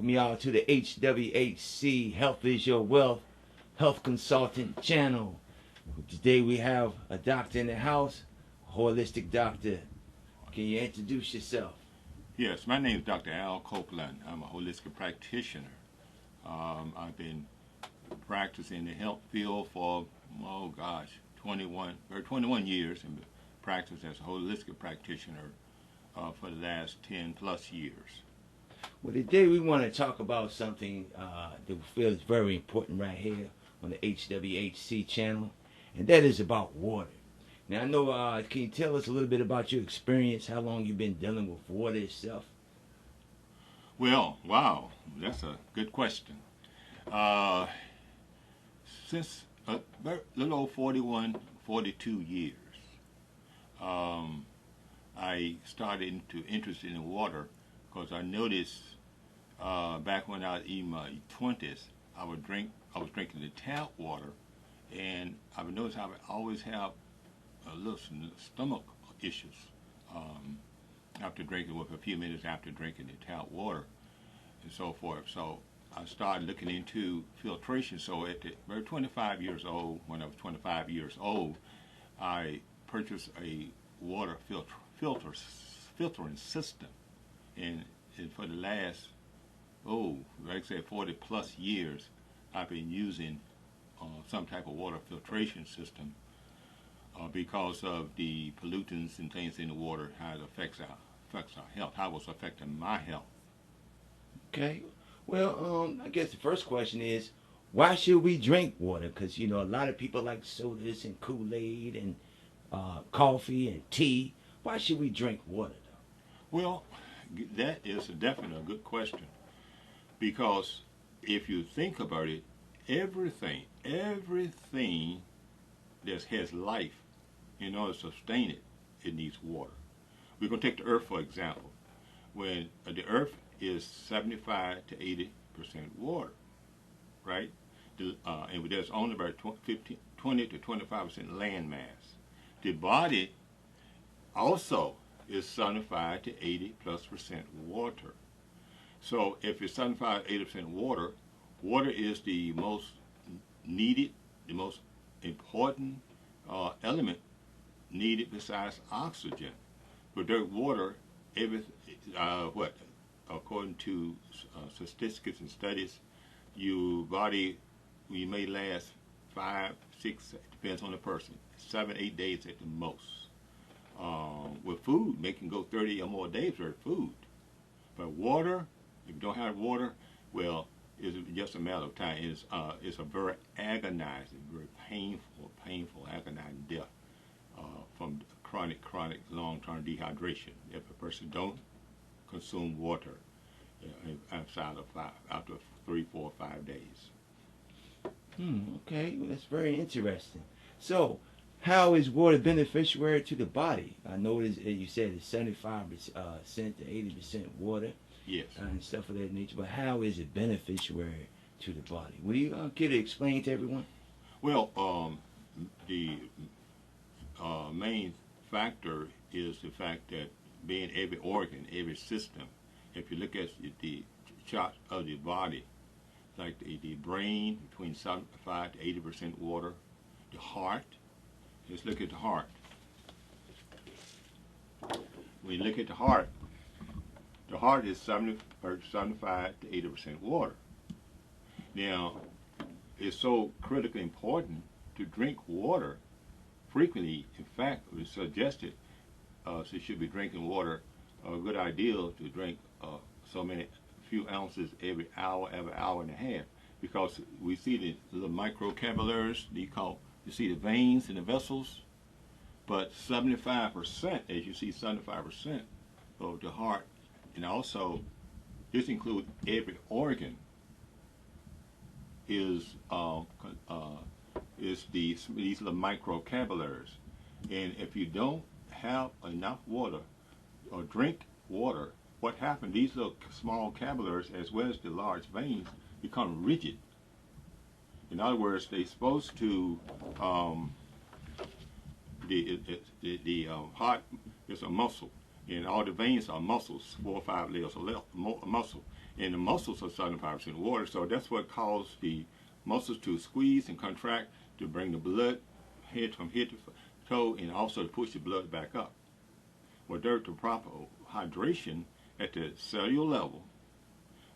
welcome y'all to the HWHC Health is Your Wealth Health Consultant channel. Today we have a doctor in the house, a holistic doctor. Can you introduce yourself? Yes, my name is Dr. Al Copeland. I'm a holistic practitioner. I've been practicing in the health field for, 21 years, and practiced as a holistic practitioner for the last 10 plus years. Well, today we want to talk about something that we feel is very important right here on the HWHC channel, and that is about water. Now, I know, can you tell us a little bit about your experience, how long you've been dealing with water itself? Well, wow, that's a good question. Since a little over 41, 42 years, I started interested in water because I noticed back when I was in my 20s, I was drinking the tap water, and I've noticed I would always have a little stomach issues after drinking, with a few minutes after drinking the tap water and so forth. So I started looking into filtration. So at the 25 years old, when I was 25 years old, I purchased a water filtering system, and for the last, like I said, 40 plus years, I've been using some type of water filtration system because of the pollutants and things in the water, how it affects our health, how it's affecting my health. Okay. Well, I guess the first question is, why should we drink water? Because, you know, a lot of people like sodas and Kool-Aid and coffee and tea. Why should we drink water, though? Well, that is definitely a good question, because if you think about it, everything that has life, in order to sustain it, it needs water. We're going to take the earth, for example. When the earth is 75 to 80% water, right? And there's only about 20 to 25% land mass. The body also is 75 to 80+% water. So if it's 75 to 80% water, water is the most needed, the most important element needed besides oxygen. Without water, according to statistics and studies, your body, you may last 5, 6, depends on the person, 7, 8 days at the most. With food, they can go 30 or more days without food. But water, if you don't have water, well, it's just a matter of time. It's a very agonizing, very painful, agonizing death from chronic, long-term dehydration if a person don't consume water after 3, 4, 5 days. Okay, well, that's very interesting. So, how is water beneficial to the body? I know you said it's 75% to 80% water. Yes. And stuff of that nature. But how is it beneficial to the body? Will you care to explain to everyone? Well, the main factor is the fact that being every organ, every system, if you look at the chart of the body, like the brain, between 75 to 80% water, the heart, let's look at the heart. When you look at the heart is 75 to 80% water. Now, it's so critically important to drink water frequently. In fact, it's suggested so you should be drinking water. A good idea to drink few ounces every hour and a half, because we see the little microcapillaries. You see the veins in the vessels, but 75%, as you see, 75% of the heart, and also this includes every organ, is these little microcapillaries. And if you don't have enough water or drink water, what happens? These little small capillaries, as well as the large veins, become rigid. In other words, they're supposed to the heart is a muscle, and all the veins are muscles, 4 or 5 layers of muscle. and the muscles are 75% water. So that's what causes the muscles to squeeze and contract to bring the blood from head to toe, and also to push the blood back up. Without the proper hydration at the cellular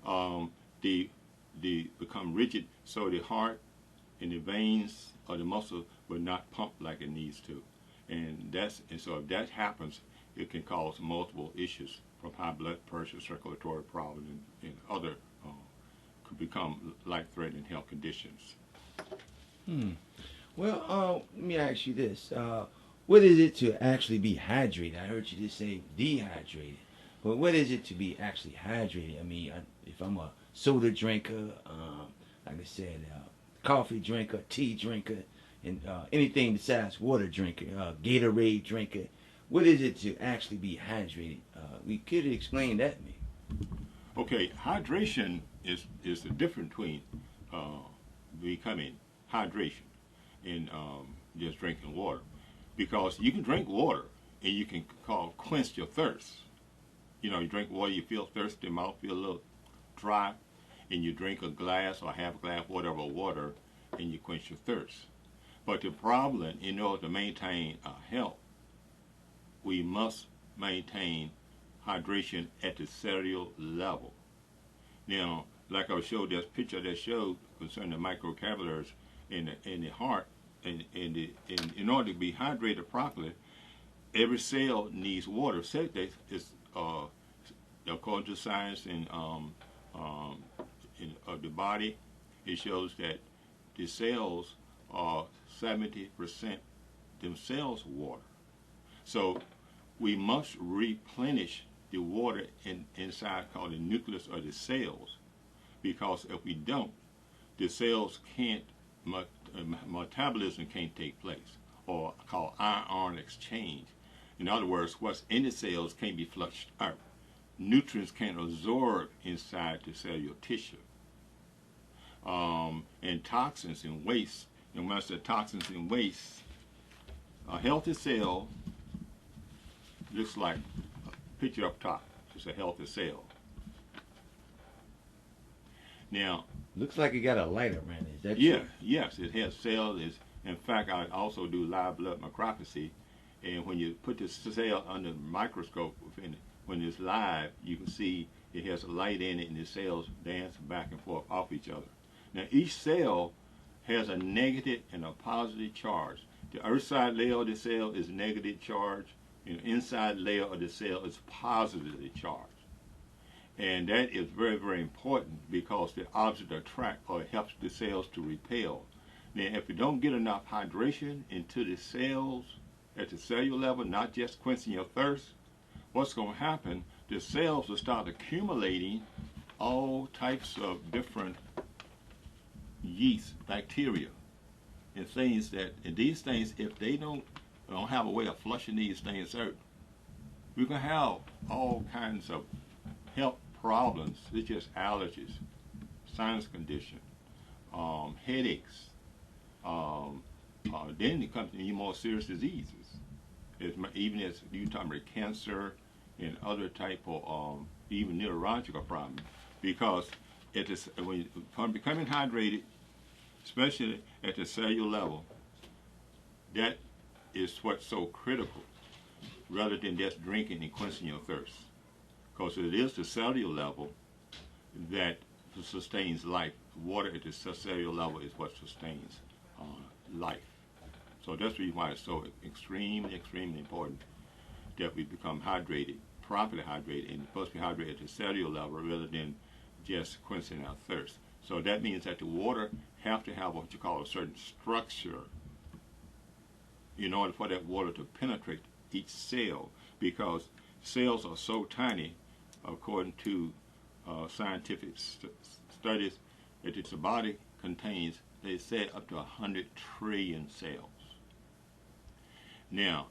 level, they become rigid, so the heart and the veins or the muscle will not pump like it needs to, and so if that happens, it can cause multiple issues, from high blood pressure, circulatory problems, and other could become life-threatening health conditions. Well, let me ask you this: what is it to actually be hydrated? I heard you just say dehydrated, but what is it to be actually hydrated? I mean, if I'm a soda drinker, like I said, coffee drinker, tea drinker, and anything besides water drinker, Gatorade drinker, what is it to actually be hydrated? We could explain that to me. Okay, hydration is the difference between becoming hydration and just drinking water, because you can drink water and you can quench your thirst. You know, you drink water, you feel thirsty, mouth feel a little dry, and you drink a glass or half a glass, whatever, water, and you quench your thirst. But the problem, in order to maintain health, we must maintain hydration at the cellular level. Now, like I showed this picture that showed concerning the microcapillaries in the heart, and in order to be hydrated properly, every cell needs water. According to science and of the body, it shows that the cells are 70% themselves water. So we must replenish the water inside, called the nucleus of the cells, because if we don't, the cells can't, metabolism can't take place, or called ion exchange. In other words, what's in the cells can't be flushed out. Nutrients can't absorb inside the cellular tissue. And toxins and waste. And when I say toxins and waste, a healthy cell looks like a picture up top. It's a healthy cell. Now, looks like it got a light around it. Is that yeah, true? yes, it has cells. In fact, I also do live blood microscopy, and when you put the cell under the microscope, when it's live, you can see it has a light in it, and the cells dance back and forth off each other. Now, each cell has a negative and a positive charge. The outside layer of the cell is negative charge, and the inside layer of the cell is positively charged. And that is very, very important, because the opposite attract, or it helps the cells to repel. Now, if you don't get enough hydration into the cells at the cellular level, not just quenching your thirst, what's going to happen, the cells will start accumulating all types of different yeast, bacteria, and things and these things, if they don't have a way of flushing these things out, we're going to have all kinds of health problems, such as allergies, sinus condition, headaches, then it comes to more serious diseases. Even as you talk about cancer and other type of even neurological problems, because when you becoming hydrated, especially at the cellular level, that is what's so critical, rather than just drinking and quenching your thirst. Because it is the cellular level that sustains life. Water at the cellular level is what sustains life. So that's the reason why it's so extremely, extremely important that we become hydrated, properly hydrated, and supposed to be hydrated at the cellular level rather than just quenching our thirst. So that means that the water have to have what you call a certain structure in order for that water to penetrate each cell, because cells are so tiny, according to scientific studies, that the body contains, they say, up to 100 trillion cells. Now,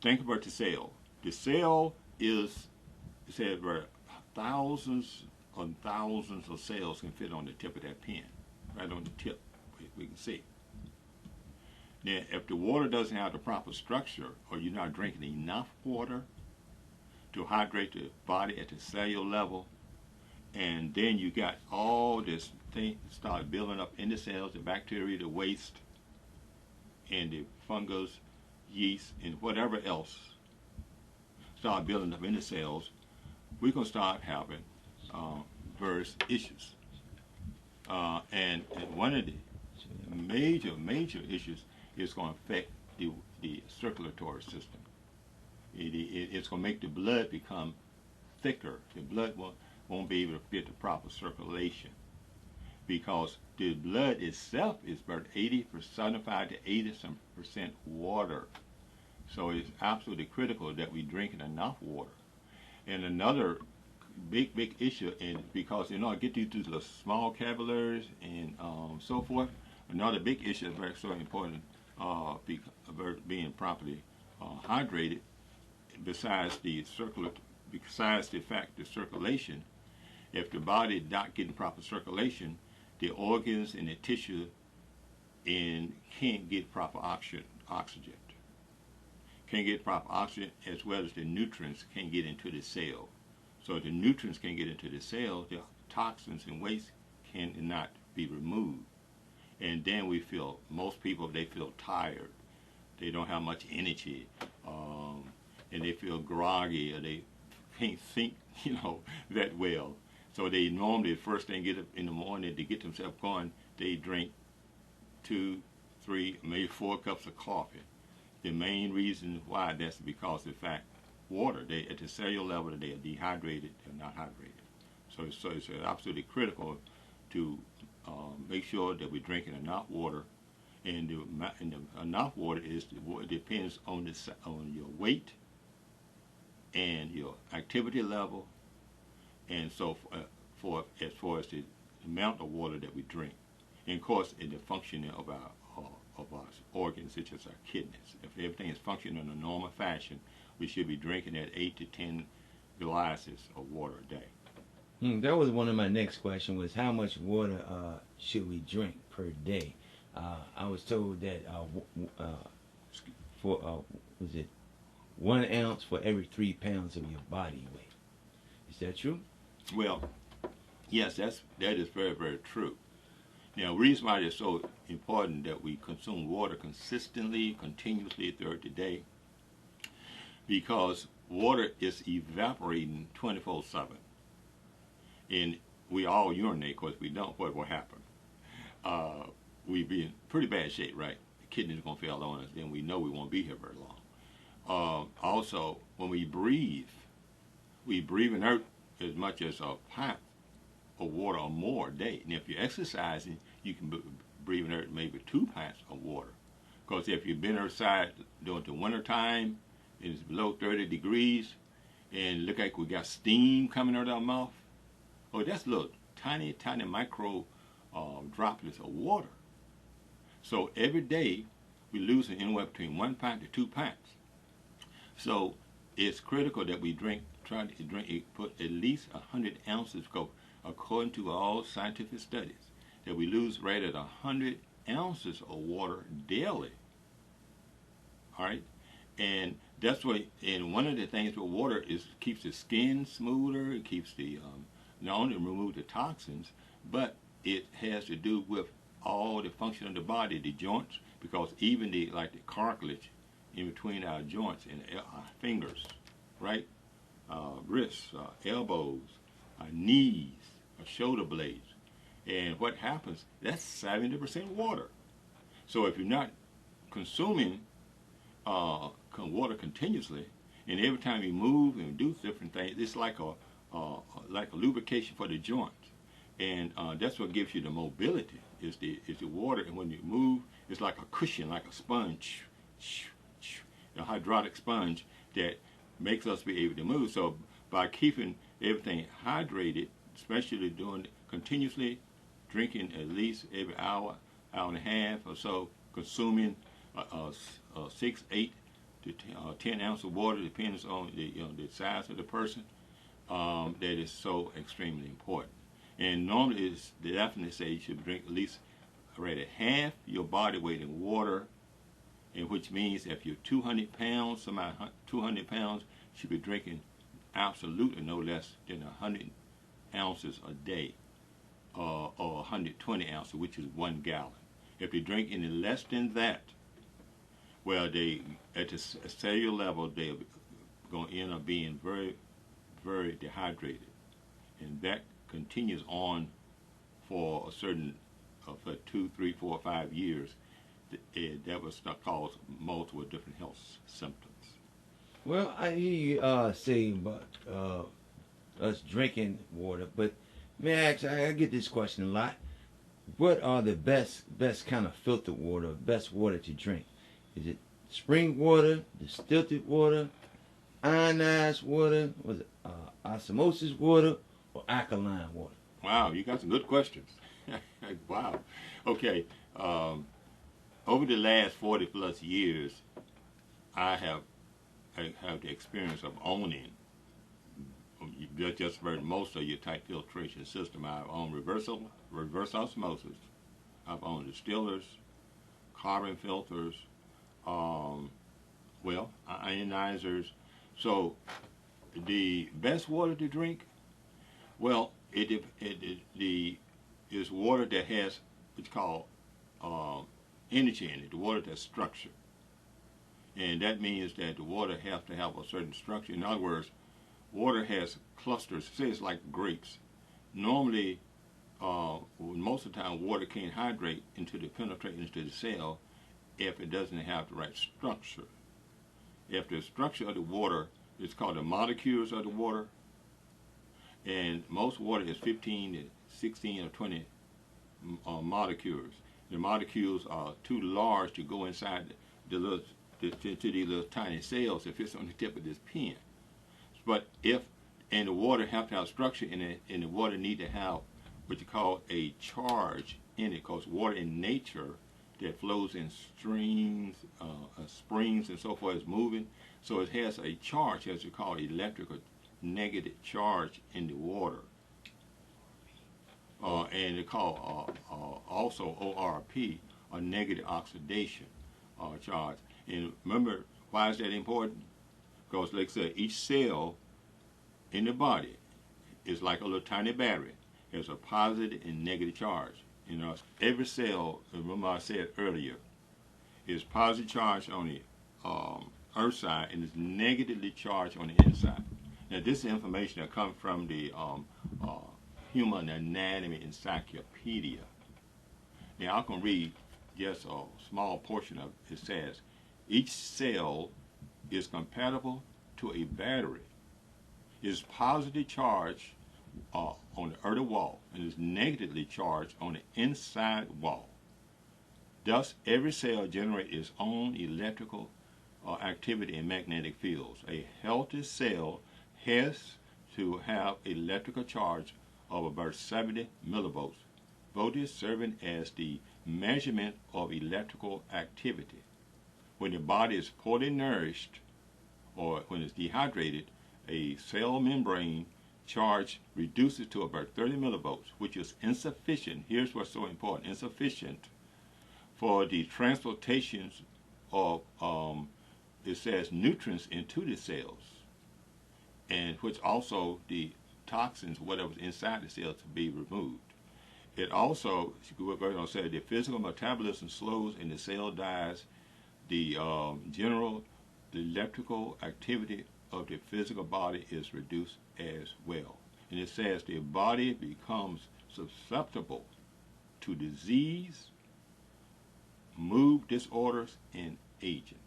think about the cell. The cell is said where thousands and thousands of cells can fit on the tip of that pen, right on the tip, we can see. Now, if the water doesn't have the proper structure, or you're not drinking enough water to hydrate the body at the cellular level, and then you got all this thing start building up in the cells, the bacteria, the waste, and the fungus, yeast, and whatever else start building up in the cells, we're going to start having various issues. And one of the major issues is going to affect the circulatory system. It's going to make the blood become thicker. The blood won't be able to fit the proper circulation, because the blood itself is about 75 to 80% water. So it's absolutely critical that we drink enough water. And another big issue, and because I get you through the small capillaries and so forth, another big issue is very so important, being properly hydrated. Besides the fact the circulation, if the body not getting proper circulation, the organs and the tissue can't get proper oxygen. Can't get proper oxygen, as well as the nutrients can't get into the cell. So if the nutrients can't get into the cell, the toxins and waste cannot be removed. And then most people, they feel tired. They don't have much energy. And they feel groggy, or they can't think, that well. So they normally, the first thing get up in the morning to get themselves going, they drink 2, 3, maybe 4 cups of coffee. The main reason why, that's because of the fact water. At the cellular level, they are dehydrated, they're not hydrated. So it's absolutely critical to make sure that we're drinking enough water. And the enough water depends on your weight and your activity level, and so as far as the amount of water that we drink, and of course in the functioning of our organs, such as our kidneys. If everything is functioning in a normal fashion, we should be drinking at 8 to 10 glasses of water a day. That was one of my next questions, was how much water should we drink per day? I was told that was it 1 ounce for every 3 pounds of your body weight. Is that true? Well, yes, that is very, very true. Now, the reason why it's so important that we consume water consistently, continuously throughout the day, because water is evaporating 24/7. And we all urinate. Of course, we don't, what will happen? We be in pretty bad shape, right? The kidneys are going to fail on us, then we know we won't be here very long. Also, when we breathe in earth as much as a pint of water or more a day. And if you're exercising, you can breathe in earth maybe 2 pints of water. Because if you've been outside during the winter time, and it's below 30 degrees, and look like we got steam coming out of our mouth, that's little tiny micro droplets of water. So every day we're losing anywhere between 1 pint to 2 pints. So it's critical that we try to put at least 100 ounces, according to all scientific studies, that we lose right at 100 ounces of water daily. All right, and that's why. And one of the things with water is keeps the skin smoother. It keeps the not only remove the toxins, but it has to do with all the function of the body, the joints, because even the cartilage in between our joints and our fingers, right, wrists, elbows, our knees, our shoulder blades, and what happens? That's 70% water. So if you're not consuming water continuously, and every time you move and do different things, it's like a lubrication for the joints, and that's what gives you the mobility. Is the water, and when you move, it's like a cushion, like a sponge, a hydraulic sponge that makes us be able to move. So by keeping everything hydrated, especially continuously drinking at least every hour and a half or so, consuming 6, 8 to 10 ounces of water, depends on the size of the person. That is so extremely important. And normally, they definitely say you should drink at least already half your body weight in water, and which means if you're 200 pounds, somebody 200 pounds should be drinking absolutely no less than ounces a day, or 120 ounces, which is 1 gallon. If they drink any less than that, well, they at the cellular level they're going to end up being very, very dehydrated, and that continues on for a certain for 2, 3, 4, 5 years. That was cause multiple different health symptoms. Well, I hear you say about us drinking water, but may I ask, I get this question a lot. What are the best kind of filtered water, best water to drink? Is it spring water, distilled water, ionized water, was it osmosis water, or alkaline water? Wow, you got some good questions. Wow. Okay. Over the last 40 plus years, I have the experience of owning. You just heard most of your tight filtration system. I've owned reverse osmosis. I've owned distillers, carbon filters, ionizers. So the best water to drink, well, it is water that has what's called energy in it, the water that's structured. And that means that the water has to have a certain structure. In other words, water has clusters, say it's like grapes. Normally, most of the time, water can't hydrate penetrate into the cell if it doesn't have the right structure. If the structure of the water is called the molecules of the water, and most water is 15 to 16 or 20 molecules. The molecules are too large to go inside to these little tiny cells if it's on the tip of this pen. But and the water have to have structure in it, and the water need to have what you call a charge in it, because water in nature that flows in streams, springs and so forth is moving, so it has a charge, as you call electrical negative charge in the water. And they call also ORP, or negative oxidation charge. And remember, why is that important? Because, like I said, each cell in the body is like a little tiny battery. There's a positive and negative charge. You know, every cell, remember I said earlier, is positive charge on the earth side and is negatively charged on the inside. Now, this is information that comes from the Human Anatomy Encyclopedia. Now, I can read just a small portion of it. It says, each cell is compatible to a battery. It is positively charged on the outer wall and is negatively charged on the inside wall. Thus, every cell generates its own electrical activity and magnetic fields. A healthy cell has to have electrical charge of about 70 millivolts, voltage serving as the measurement of electrical activity. When the body is poorly nourished or when it's dehydrated, a cell membrane charge reduces to about 30 millivolts, which is insufficient. Here's what's so important: insufficient for the transportations of it says nutrients into the cells, and which also the toxins, whatever's inside the cells, to be removed. It also, we're going to say, the physical metabolism slows and the cell dies. The general electrical activity of the physical body is reduced as well. And it says the body becomes susceptible to disease, mood disorders, and aging.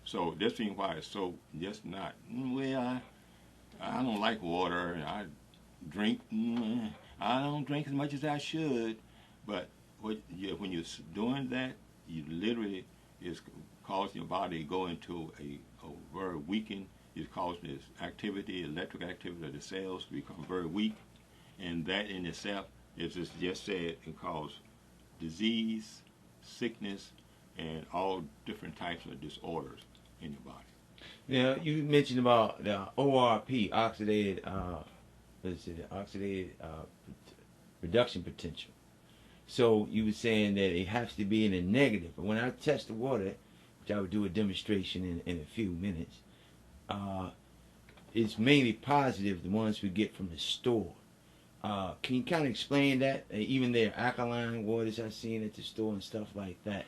So this is why it's so just not, well, I don't like water, and I don't drink as much as I should. But when you're doing that, you literally is causing your body to go into a very weakened. It's causing this activity, electric activity of the cells to become very weak, and that in itself, as it's just said, can cause disease, sickness, and all different types of disorders in your body. Now, you mentioned about the ORP, oxidated reduction potential. So you were saying that it has to be in a negative. But when I test the water, which I would do a demonstration in a few minutes, it's mainly positive, the ones we get from the store. Can you kind of explain that? Even their alkaline waters I've seen at the store and stuff like that,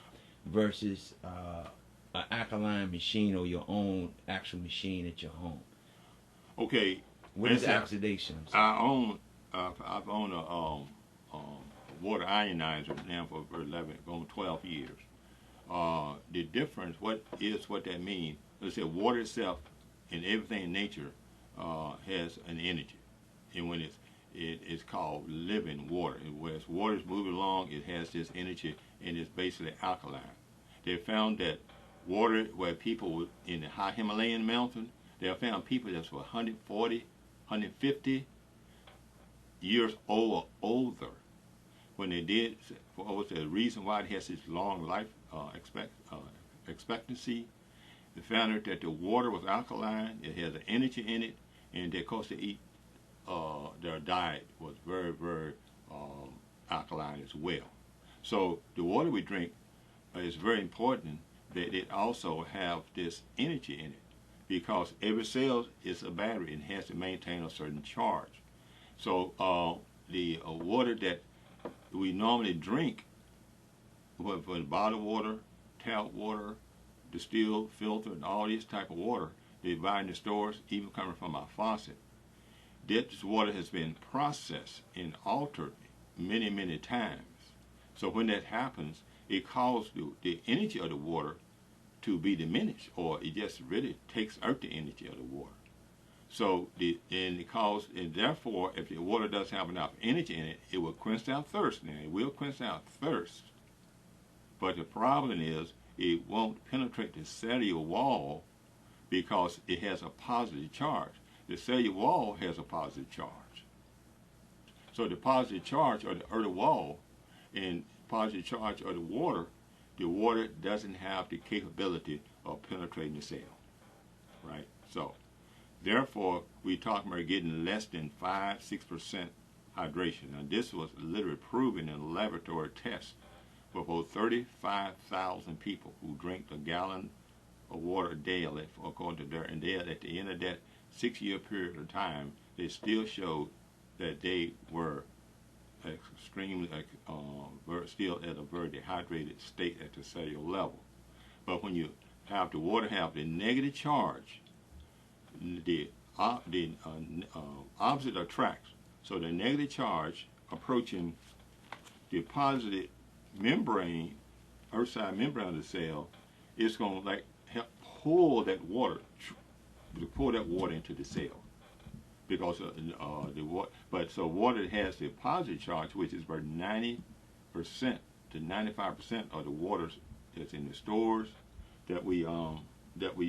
versus an alkaline machine or your own actual machine at your home. Okay. What is oxidation? I've owned a water ionizer now for 11, going 12 years. The difference, what that means? Let's say water itself and everything in nature has an energy, and when it's called living water. And as water is moving along, it has this energy, and it's basically alkaline. They found that water where people in the high Himalayan mountain, they have found people that's 140, 150 years old or older. When they did, what was the reason why it has this long life expectancy? They found out that the water was alkaline, it has an energy in it, and of course they eat, their diet was very, very alkaline as well. So the water we drink is very important that it also have this energy in it, because every cell is a battery and has to maintain a certain charge. So the water that we normally drink, for bottled water, tap water, distilled, filtered, and all this type of water they buy in the stores, even coming from our faucet, this water has been processed and altered many, many times. So when that happens, it causes the energy of the water to be diminished, or it just really takes out the energy of the water. So and therefore, if the water does have enough energy in it, it will quench out thirst. Now, it will quench out thirst, but the problem is it won't penetrate the cellular wall because it has a positive charge. The cellular wall has a positive charge. So the positive charge of the earth wall and positive charge of the water doesn't have the capability of penetrating the cell, right? So therefore, we talk about getting less than 5-6% hydration. Now, this was literally proven in a laboratory test with over 35,000 people who drank a gallon of water daily, according to their, and they, at the end of that 6-year period of time, they still showed that they were extremely, still at a very dehydrated state at the cellular level. But when you have the water have the negative charge, the opposite attracts. So the negative charge approaching the positive membrane, earth side membrane of the cell, is going to like help pull that water into the cell, because the water. But so water has the positive charge, which is about 90% to 95% of the water that's in the stores that we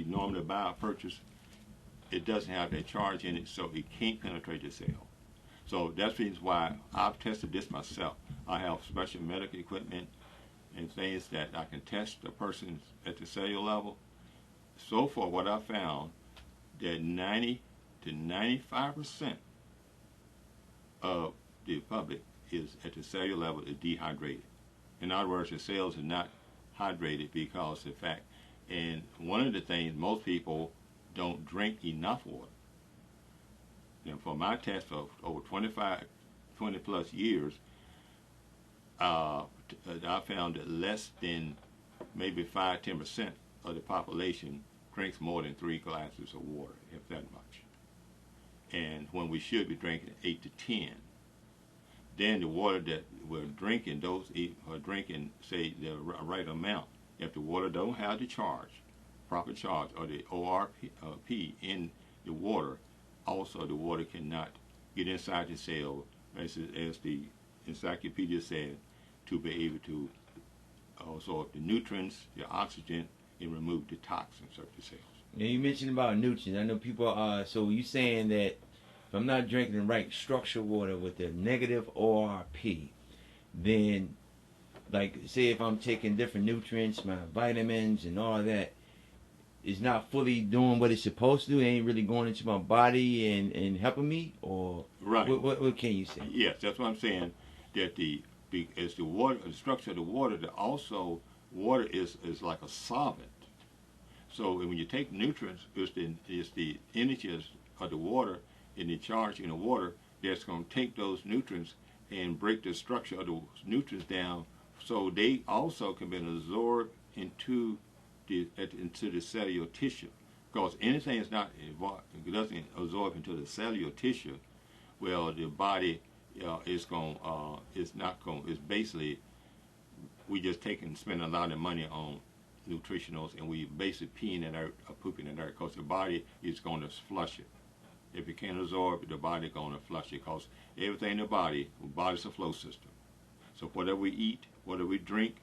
normally buy or purchase. It doesn't have that charge in it, so it can't penetrate the cell. So that's the reason why I've tested this myself. I have special medical equipment and things that I can test the person at the cellular level. So far, what I found, that 90 to 95% of the public is at the cellular level is dehydrated. In other words, the cells are not hydrated because of the fact. And one of the things, most people don't drink enough water. And for my test for over 20 plus years, I found that less than maybe 5-10% of the population drinks more than 3 glasses of water, if that much. And when we should be drinking 8 to 10. Then the water that we're drinking, those are drinking, say, the right amount. If the water don't have the charge, proper charge, or the ORP in the water, also the water cannot get inside the cell, as the encyclopedia said, to be able to absorb the nutrients, the oxygen, and remove the toxins of the cells. Now you mentioned about nutrients. I know people are, so you saying that if I'm not drinking the right structured water with the negative ORP, then, like, say if I'm taking different nutrients, my vitamins and all that, it's not fully doing what it's supposed to do. It ain't really going into my body and helping me, or right? What can you say? Yes, that's what I'm saying. That the water, the structure of the water, that also water is like a solvent. So when you take nutrients, it's the energy of the water and the charge in the water that's going to take those nutrients and break the structure of those nutrients down, so they also can be absorbed into the cellular tissue. Because anything that's not doesn't absorb into the cellular tissue, well, the body is going it's not going. It's basically we just spend a lot of money on nutritionals, and we basically peeing it out or pooping it out, because the body is going to flush it. If it can't absorb it, the body going to flush it, because everything in the body's a flow system. So whatever we eat, whatever we drink,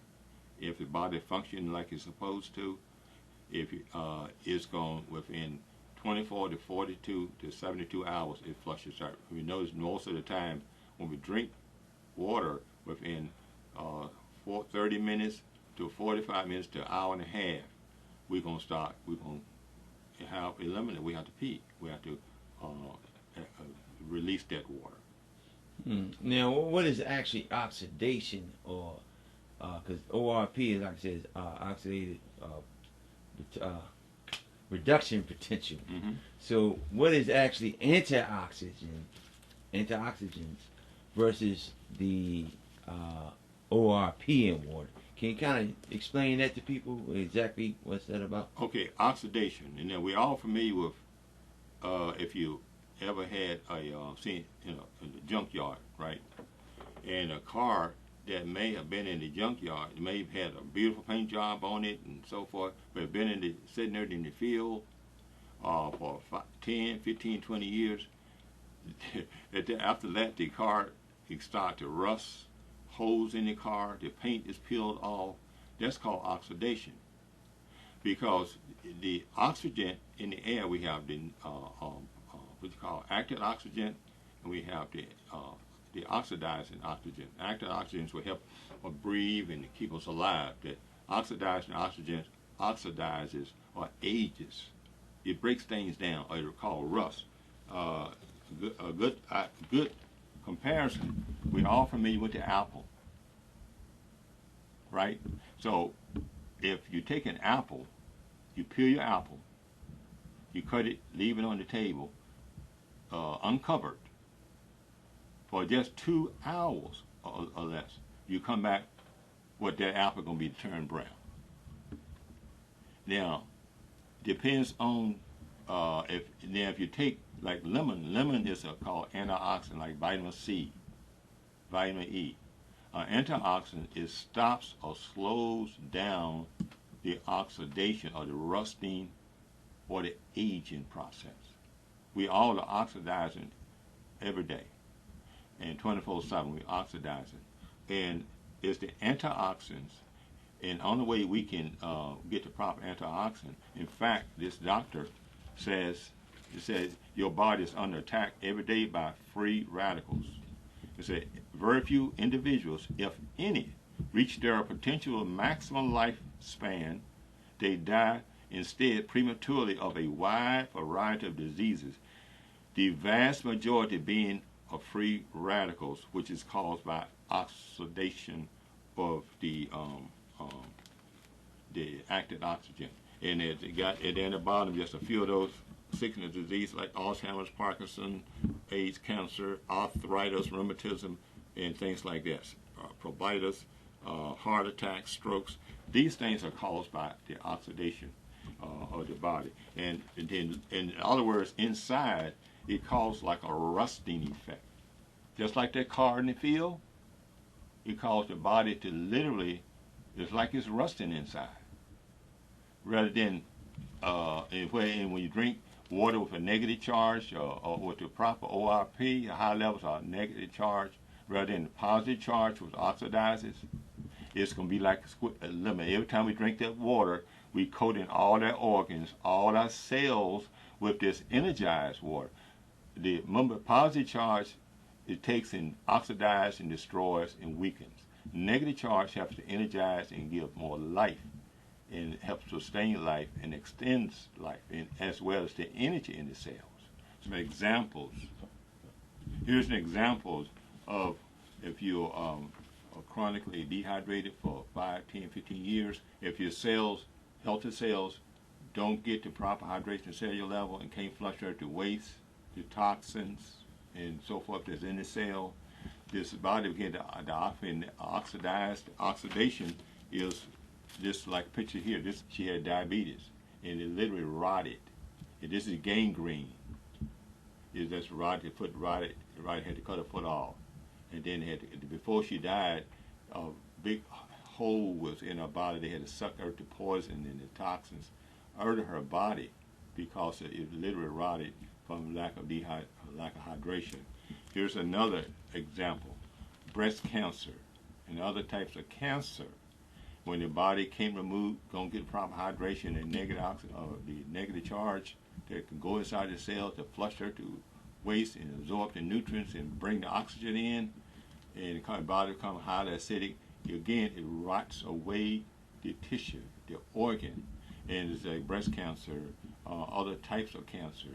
if the body functions like it's supposed to, if it's going within 24 to 42 to 72 hours, it flushes out. We notice most of the time when we drink water within 30 minutes to 45 minutes to an hour and a half, we're going to have eliminate. We have to pee. We have to release that water. Now, what is actually oxidation, or because ORP is, like I said, oxidative reduction potential. So, what is actually antioxidants versus the ORP in water? Can you kind of explain that to people, exactly what's that about? Okay, oxidation. And then we're all familiar with, if you ever had seen in the junkyard, right? And a car that may have been in the junkyard, it may have had a beautiful paint job on it and so forth, but been sitting there in the field for 10, 15, 20 years. After that, the car start to rust, holes in the car, the paint is peeled off. That's called oxidation, because the oxygen in the air, we have the what you call active oxygen, and we have the oxidizing oxygen. Active oxygens will help us breathe and keep us alive. The oxidizing oxygen oxidizes or ages. It breaks things down, or it's called rust. A good comparison, we're all familiar with the apple, right? So if you take an apple, you peel your apple, you cut it, leave it on the table, uncovered, for just 2 hours or less. You come back, what that apple going to be turned brown. Now, depends on if you take like lemon is called antioxidant, like vitamin C, vitamin E. Antioxidant stops or slows down the oxidation or the rusting or the aging process. We all are oxidizing every day, and 24/7 we oxidizing, and it's the antioxidants. And on the way we can get the proper antioxidant. In fact, this doctor says your body is under attack every day by free radicals. It said very few individuals, if any, reach their potential maximum lifespan. They die instead prematurely of a wide variety of diseases, the vast majority being of free radicals, which is caused by oxidation of the active oxygen. And it got at the bottom just a few of those sickness diseases like Alzheimer's, Parkinson, AIDS, cancer, arthritis, rheumatism, and things like that. Probitis, heart attacks, strokes. These things are caused by the oxidation of the body. And then, in other words, inside, it causes like a rusting effect. Just like that car in the field, it causes the body to literally, it's like it's rusting inside. Rather than, when you drink water with a negative charge or with the proper ORP, high levels of negative charge, rather than the positive charge which oxidizes, it's going to be like a lemon. Every time we drink that water, we coating all our organs, all our cells with this energized water. The positive charge, it takes and oxidizes and destroys and weakens. Negative charge helps to energize and give more life, and helps sustain life and extends life, and as well as the energy in the cells. Some examples. Here's an example of if you're chronically dehydrated for 5, 10, 15 years, if your cells, healthy cells, don't get the proper hydration cellular level and can't flush out the waste, the toxins, and so forth that's in the cell, this body begin to oxidize. Oxidation is just like picture here. This she had diabetes, and it literally rotted. And this is gangrene. Is that's rotted, the foot rotted. Right, had to cut her foot off, and then had to, before she died, a big hole was in her body. They had to suck her to poison and the toxins out of her body because it literally rotted from lack of hydration. Here's another example: breast cancer and other types of cancer. When the body can't remove, don't get proper hydration and the negative charge that can go inside the cell to flush her to waste and absorb the nutrients and bring the oxygen in, and the body becomes highly acidic. Again, it rots away the tissue, the organ, and it's like breast cancer, other types of cancer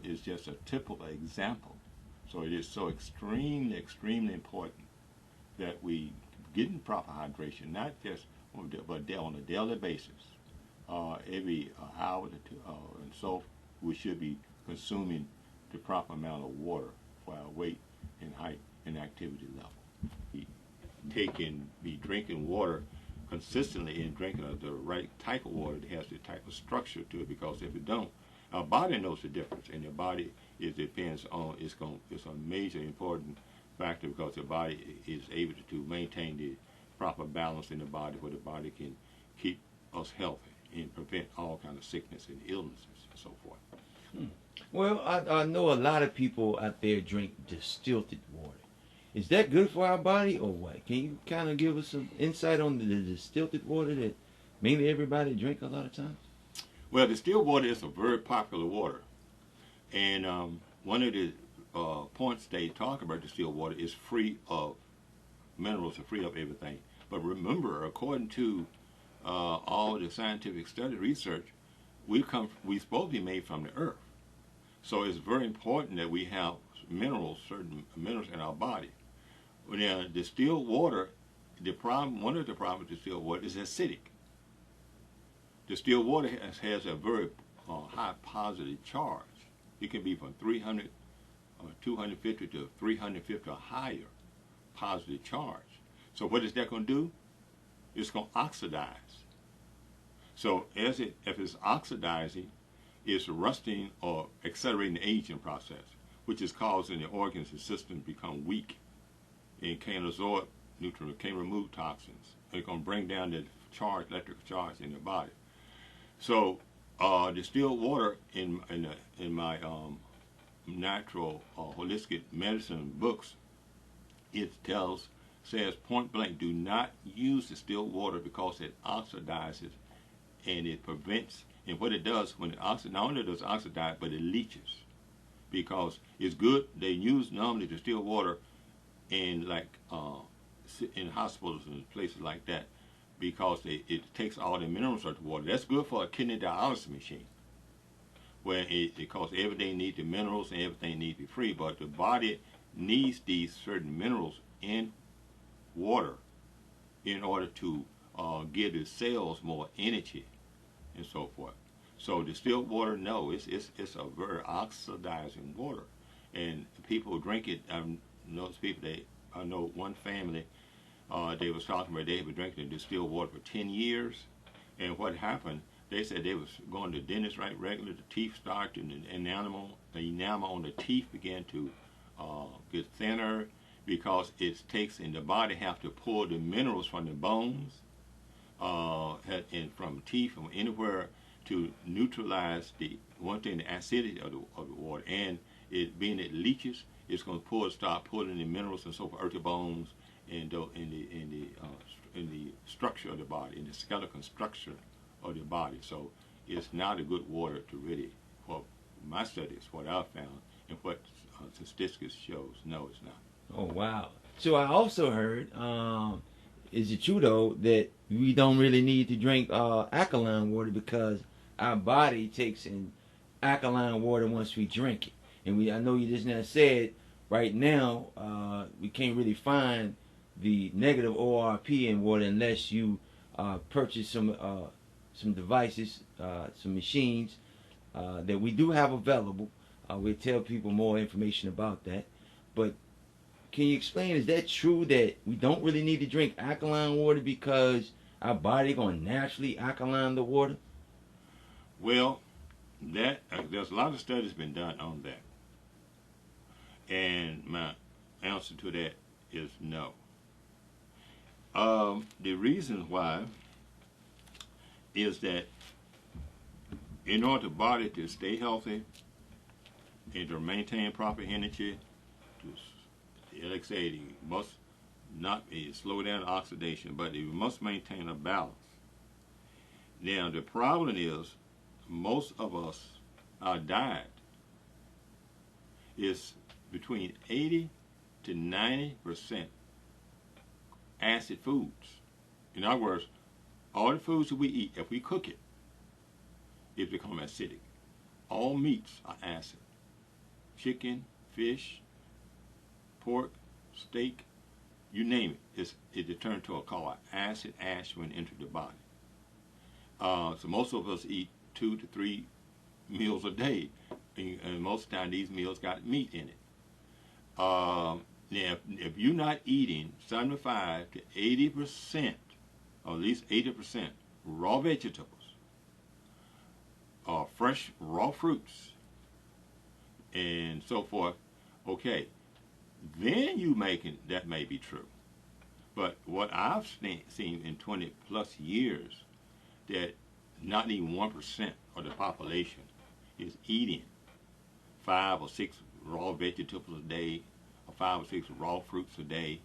is just a typical example. So it is so extremely, extremely important that we get in proper hydration, not just but on a daily basis, every hour to two, and so we should be consuming the proper amount of water for our weight and height and activity level. Be drinking water consistently and drinking the right type of water that has the type of structure to it, because if it don't, our body knows the difference, and your body depends on it's a major important factor, because the body is able to maintain the proper balance in the body where the body can keep us healthy and prevent all kinds of sickness and illnesses and so forth. Well, I know a lot of people out there drink distilled water. Is that good for our body or what? Can you kind of give us some insight on the distilled water that mainly everybody drink a lot of times? Well, distilled water is a very popular water. And one of the points they talk about distilled water is free of minerals and free of everything. But remember, according to all the scientific study research, we're supposed to be made from the earth. So it's very important that we have minerals, certain minerals in our body. Now, distilled water, one of the problems with distilled water is acidic. Distilled water has a very high positive charge. It can be from 300 or 250 to 350 or higher positive charge. So what is that going to do? It's going to oxidize. So if it's oxidizing, it's rusting or accelerating the aging process, which is causing the organs and systems to become weak and can't absorb nutrients, can't remove toxins. It's going to bring down the charge, electrical charge in your body. So distilled water in my natural holistic medicine books, it says point blank, do not use distilled water because it oxidizes and it prevents. And what it does when it oxidizes, not only does it oxidize, but it leaches. Because it's good, they use normally distilled water in in hospitals and places like that, because it takes all the minerals out of the water. That's good for a kidney dialysis machine, where because everything needs the minerals and everything needs to be free, but the body needs these certain minerals in water in order to give the cells more energy and so forth. So distilled water, no, it's a very oxidizing water, and people drink it. I know one family, they was talking about they had been drinking distilled water for 10 years, and what happened? They said they was going to the dentist right regularly. The teeth started, and the enamel on the teeth began to get thinner, because it takes, and the body have to pull the minerals from the bones and from teeth, from anywhere, to neutralize the acidity of the water. And it being it leaches, it's going to start pulling the minerals and so forth out the bones and in the structure of the body, in the skeletal structure of the body. So it's not a good water to really, for my studies, what I've found, and what statistics shows. No, it's not. Oh, wow. So I also heard, is it true though, that we don't really need to drink alkaline water, because our body takes in alkaline water once we drink it? And I know you just now said right now we can't really find the negative ORP in water unless you purchase some devices, some machines that we do have available. We'll tell people more information about that. But can you explain, is that true that we don't really need to drink alkaline water because our body going to naturally alkaline the water? Well, that there's a lot of studies been done on that, and my answer to that is no. The reason why is that in order for the body to stay healthy and to maintain proper energy, like I say, it must not slow down oxidation, but it must maintain a balance. Now, the problem is most of us, our diet is between 80 to 90% acid foods. In other words, all the foods that we eat, if we cook it, it becomes acidic. All meats are acid. Chicken, fish, pork, steak, you name it, it turns to a called acid ash when it enters the body. So most of us eat 2 to 3 meals a day, and most of the time these meals got meat in it. Now, if you're not eating 75 to 80%, or at least 80% raw vegetables, fresh raw fruits, and so forth, okay, then that may be true. But what I've seen in 20 plus years, that not even 1% of the population is eating 5 or 6 raw vegetables a day, or 5 or 6 raw fruits a day,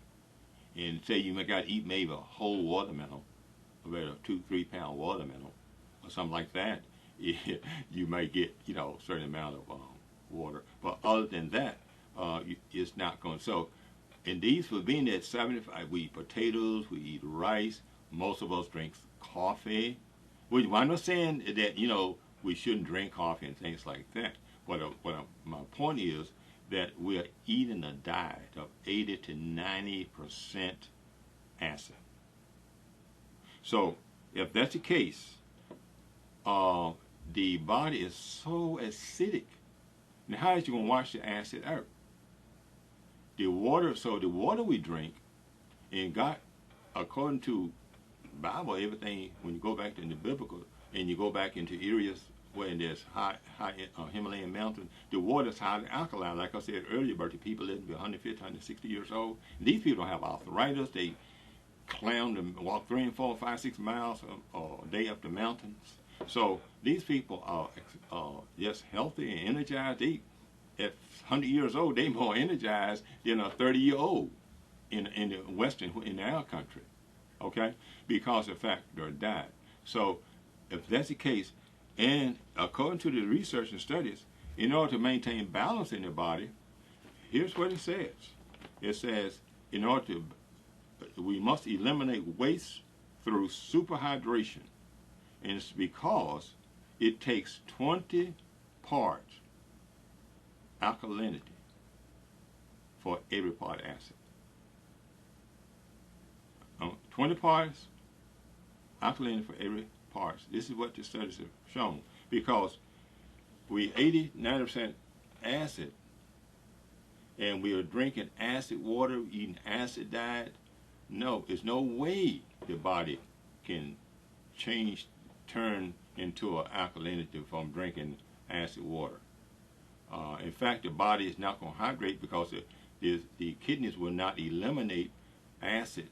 and say you got to eat maybe a whole watermelon, or a 2-3 pound watermelon, or something like that, you may get a certain amount of water. But other than that, it's not going. So, in these, for being at 75, we eat potatoes, we eat rice. Most of us drink coffee. I'm not saying that we shouldn't drink coffee and things like that. My point is that we are eating a diet of 80 to 90% acid. So, if that's the case, the body is so acidic. Now, how is you going to wash the acid out? The water we drink, and God, according to Bible, everything, when you go back to the biblical, and you go back into areas where there's high Himalayan mountains, the water is highly alkaline. Like I said earlier, about the people living to be 150, 160 years old. These people don't have arthritis. They climb and walk 3 and 4, 5, 6 miles a day up the mountains. So these people are just healthy and energized. At 100 years old, they're more energized than a 30-year-old in our country, okay? Because of the fact they're diet. So if that's the case, and according to the research and studies, in order to maintain balance in the body, here's what it says. It says, we must eliminate waste through superhydration. And it's because it takes 20 parts alkalinity for every part acid. 20 parts alkalinity for every part. This is what the studies have shown. Because we 80-90% acid, and we are drinking acid water, eating acid diet. No, there's no way the body can turn into an alkalinity from drinking acid water. In fact, the body is not going to hydrate because the kidneys will not eliminate acid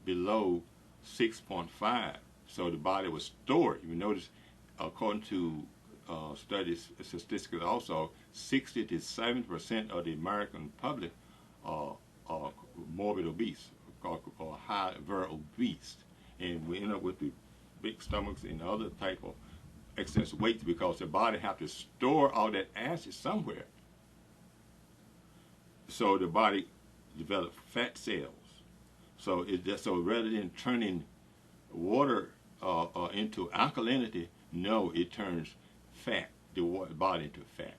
below 6.5. So the body will store it. You notice, according to studies, statistics also, 60 to 70% of the American public are morbid obese, or very obese. And we end up with the big stomachs and other type of excess weight because the body have to store all that acid somewhere. So the body develops fat cells. So rather than turning water into alkalinity, no, it turns fat, the body into fat.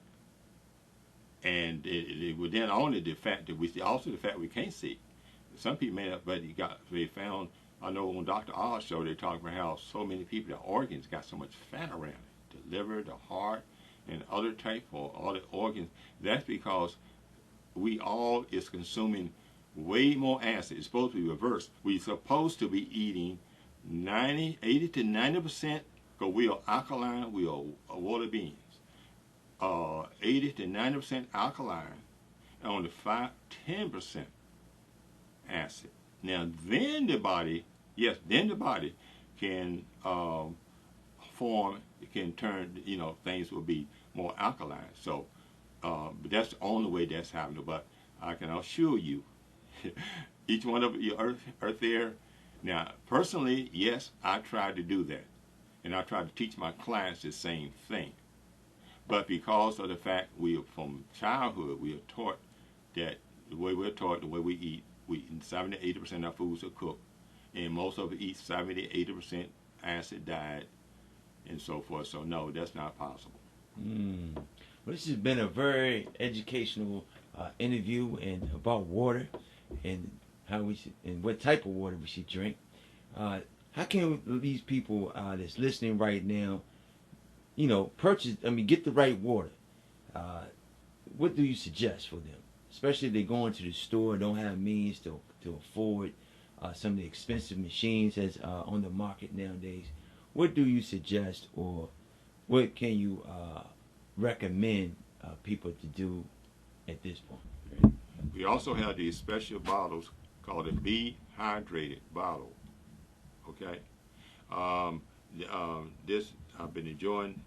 And it would then only the fat that we see, also the fat we can't see. Some people may not, but they found, I know on Dr. Oz show, they talk about how so many people, their organs got so much fat around it. The liver, the heart, and other type for other organs, that's because we all is consuming way more acid. It's supposed to be reversed. We're supposed to be eating 80 to 90%, because we are alkaline, we are water beings. 80 to 90% alkaline, and only 10% acid. Now then the body, yes, then the body can form, it can turn, things will be more alkaline. So, but that's the only way that's happening. But I can assure you, each one of you are there. Now, personally, yes, I try to do that. And I try to teach my clients the same thing. But because of the fact we are from childhood, we are taught that the way we're taught, the way we eat 70 to 80% of our foods are cooked. And most of it eats 70 to 80% acid diet and so forth. So no, that's not possible. Well, this has been a very educational interview and about water and how we should, and what type of water we should drink. How can these people that's listening right now, get the right water? What do you suggest for them? Especially if they're going to the store and don't have means to afford some of the expensive machines that's on the market nowadays. What do you suggest, or what can you recommend people to do at this point? We also have these special bottles called a dehydrated bottle. Okay, this I've been enjoying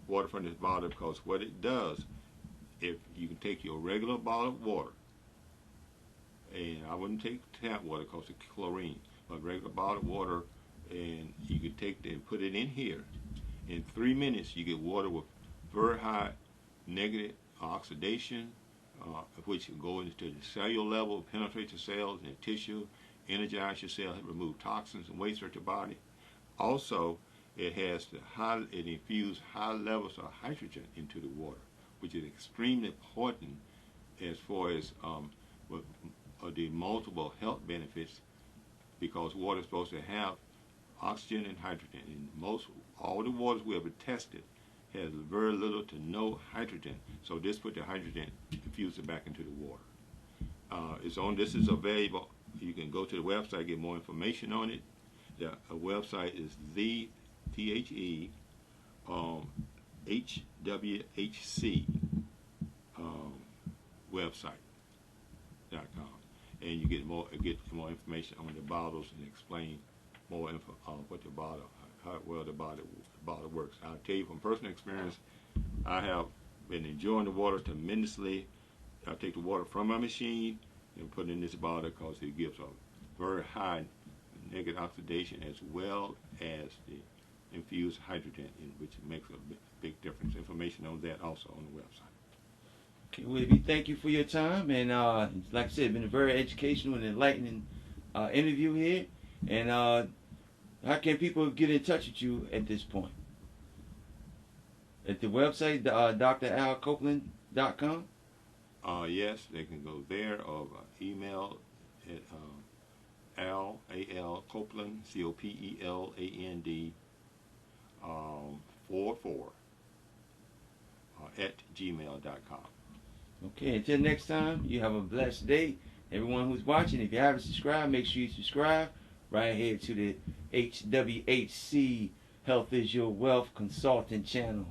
water from this bottle because what it does, if you can take your regular bottle of water, and I wouldn't take tap water because it's chlorine, but regular bottle of water, and you can take it and put it in here. In 3 minutes, you get water with very high negative oxidation, which can go into the cellular level, penetrate the cells and the tissue, energize your cells, remove toxins and waste from your body. Also, it infuses high levels of hydrogen into the water, which is extremely important as far as the multiple health benefits, because water is supposed to have oxygen and hydrogen. And all the waters we ever tested has very little to no hydrogen. So this put the hydrogen, infuse it back into the water. This is available. You can go to the website, get more information on it. The website is HWHC website.com, and you get more information on the bottles and explain more info on what the bottle, how well the bottle works. I'll tell you from personal experience, I have been enjoying the water tremendously. I take the water from my machine and put it in this bottle because it gives a very high negative oxidation as well as the infused hydrogen, which makes a big difference. Information on that also on the website. Okay, well, thank you for your time, and like I said, it's been a very educational and enlightening interview here. And how can people get in touch with you at this point? At the website, dralcopeland.com? Yes, they can go there, or email at Al Copeland, Copeland, 44 at gmail.com. Okay, until next time, you have a blessed day. Everyone who's watching, if you haven't subscribed, make sure you subscribe right here to the HWHC Health is Your Wealth Consultant channel.